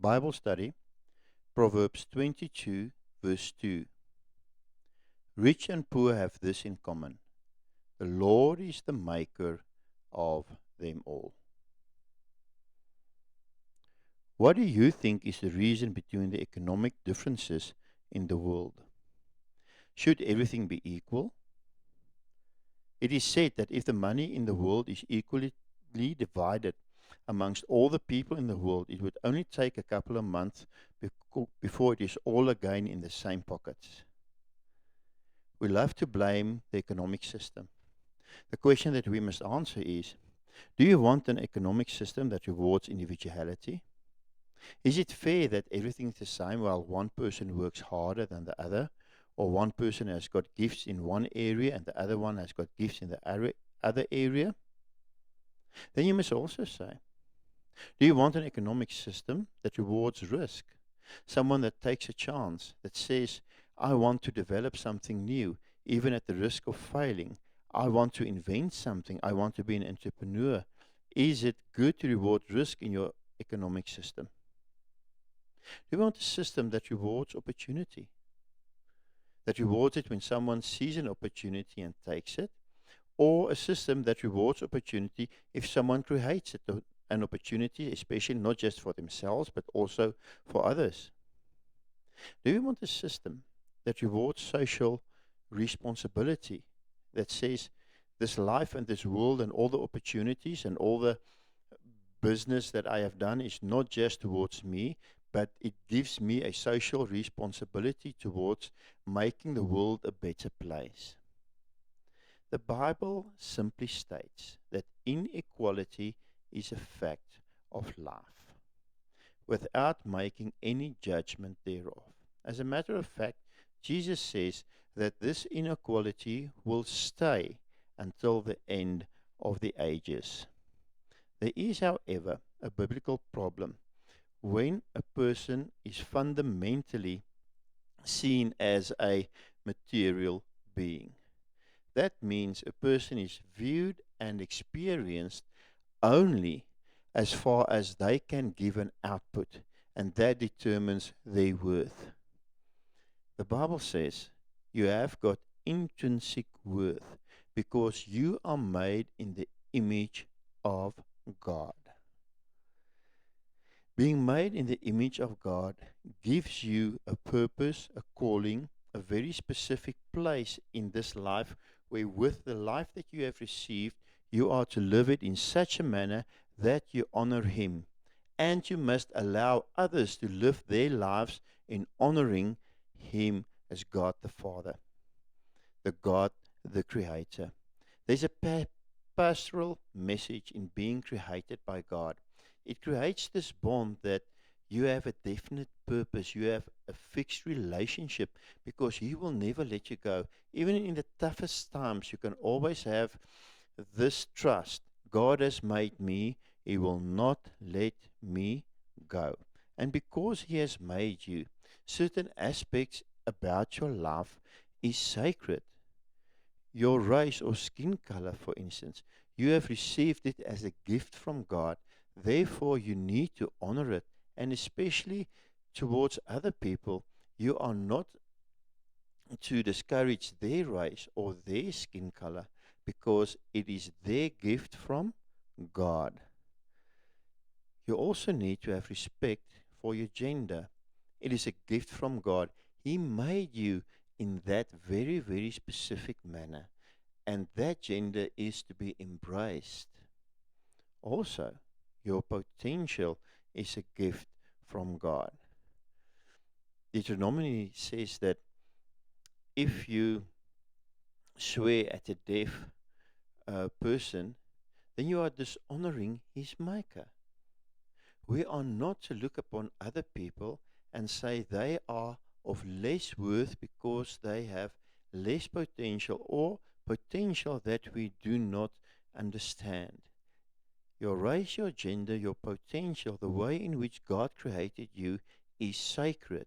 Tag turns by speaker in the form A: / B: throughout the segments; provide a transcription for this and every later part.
A: Bible study, Proverbs 22, verse 2. Rich and poor have this in common: the Lord is the maker of them all. What do you think is the reason between the economic differences in the world? Should everything be equal? It is said that if the money in the world is equally divided amongst all the people in the world, it would only take a couple of months before it is all again in the same pockets. We love to blame the economic system. The question that we must answer is, do you want an economic system that rewards individuality? Is it fair that everything is the same while one person works harder than the other, or one person has got gifts in one area and the other one has got gifts in the other area? Then you must also say, do you want an economic system that rewards risk? Someone that takes a chance, that says, I want to develop something new, even at the risk of failing. I want to invent something. I want to be an entrepreneur. Is it good to reward risk in your economic system? Do you want a system that rewards opportunity? That rewards it when someone sees an opportunity and takes it? Or a system that rewards opportunity if someone creates it, an opportunity, especially not just for themselves, but also for others? Do you want a system that rewards social responsibility, that says this life and this world and all the opportunities and all the business that I have done is not just towards me, but it gives me a social responsibility towards making the world a better place? The Bible simply states that inequality is a fact of life, without making any judgment thereof. As a matter of fact, Jesus says that this inequality will stay until the end of the ages. There is, however, a biblical problem when a person is fundamentally seen as a material being. That means a person is viewed and experienced only as far as they can give an output, and that determines their worth. The Bible says you have got intrinsic worth because you are made in the image of God. Being made in the image of God gives you a purpose, a calling, a very specific place in this life where, with the life that you have received, you are to live it in such a manner that you honor Him. And you must allow others to live their lives in honoring Him as God the Father, the God, the Creator. There's a pastoral message in being created by God. It creates this bond that you have a definite purpose, you have a fixed relationship, because He will never let you go. Even in the toughest times, you can always have this trust. God has made me, He will not let me go. And because He has made you, certain aspects about your life is sacred. Your race or skin color, for instance, you have received it as a gift from God. Therefore, you need to honor it. And especially towards other people, you are not to discourage their race or their skin color, because it is their gift from God. You also need to have respect for your gender. It is a gift from God. He made you in that very, very specific manner, and that gender is to be embraced. Also, your potential is a gift from God. Deuteronomy says that if you swear at a deaf person, then you are dishonoring his maker. We are not to look upon other people and say they are of less worth because they have less potential, or potential that we do not understand. Your race, your gender, your potential, the way in which God created you is sacred.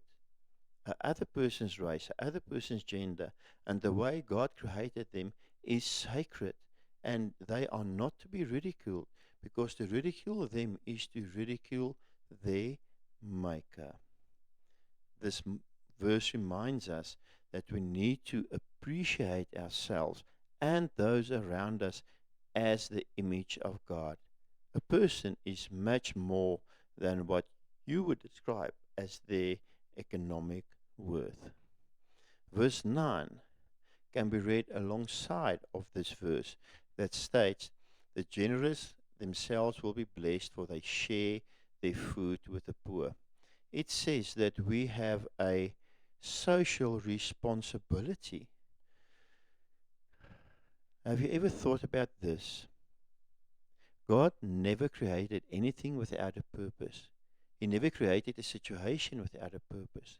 A: A other person's race, a other person's gender, and the way God created them is sacred, and they are not to be ridiculed, because to ridicule them is to ridicule their maker. This verse reminds us that we need to appreciate ourselves and those around us as the image of God. A person is much more than what you would describe as their economic worth. Verse 9 can be read alongside of this verse that states, the generous themselves will be blessed, for they share their food with the poor. It says that we have a social responsibility. Have you ever thought about this? God never created anything without a purpose. He never created a situation without a purpose.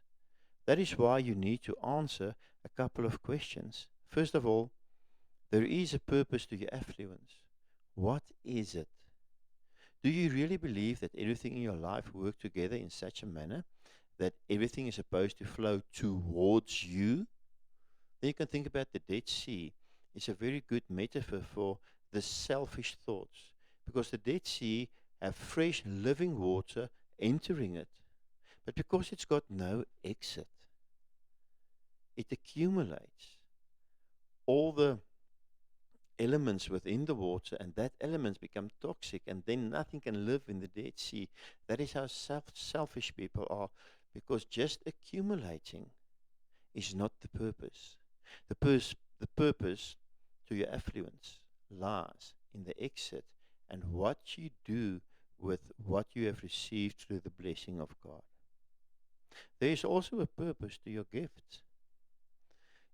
A: That is why you need to answer a couple of questions. First of all, there is a purpose to your affluence. What is it? Do you really believe that everything in your life works together in such a manner that everything is supposed to flow towards you? Then you can think about the Dead Sea. It's a very good metaphor for the selfish thoughts, because the Dead Sea have fresh living water entering it. But because it's got no exit, it accumulates all the elements within the water, and that elements become toxic, and then nothing can live in the Dead Sea. That is how selfish people are, because just accumulating is not the purpose. The purpose to your affluence lies in the exit and what you do with what you have received through the blessing of God. There is also a purpose to your gifts.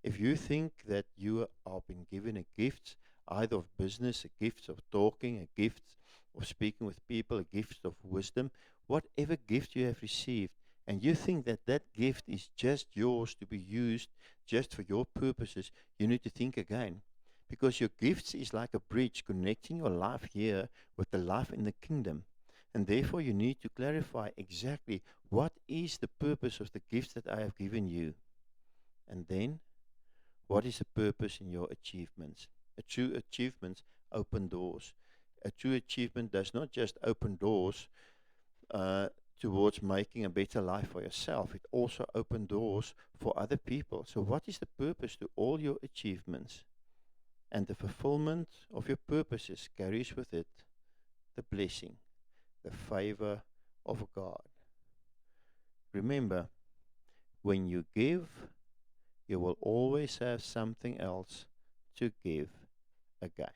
A: If you think that you are being given a gift, either of business, a gift of talking, a gift of speaking with people, a gift of wisdom, whatever gift you have received, and you think that that gift is just yours to be used just for your purposes, you need to think again. Because your gifts is like a bridge connecting your life here with the life in the kingdom. And therefore you need to clarify exactly what is the purpose of the gifts that I have given you. And then, what is the purpose in your achievements? A true achievement opens doors. A true achievement does not just open doors uh, towards making a better life for yourself. It also opens doors for other people. So what is the purpose to all your achievements? And the fulfillment of your purposes carries with it the blessing, the favor of God. Remember, when you give, you will always have something else to give again.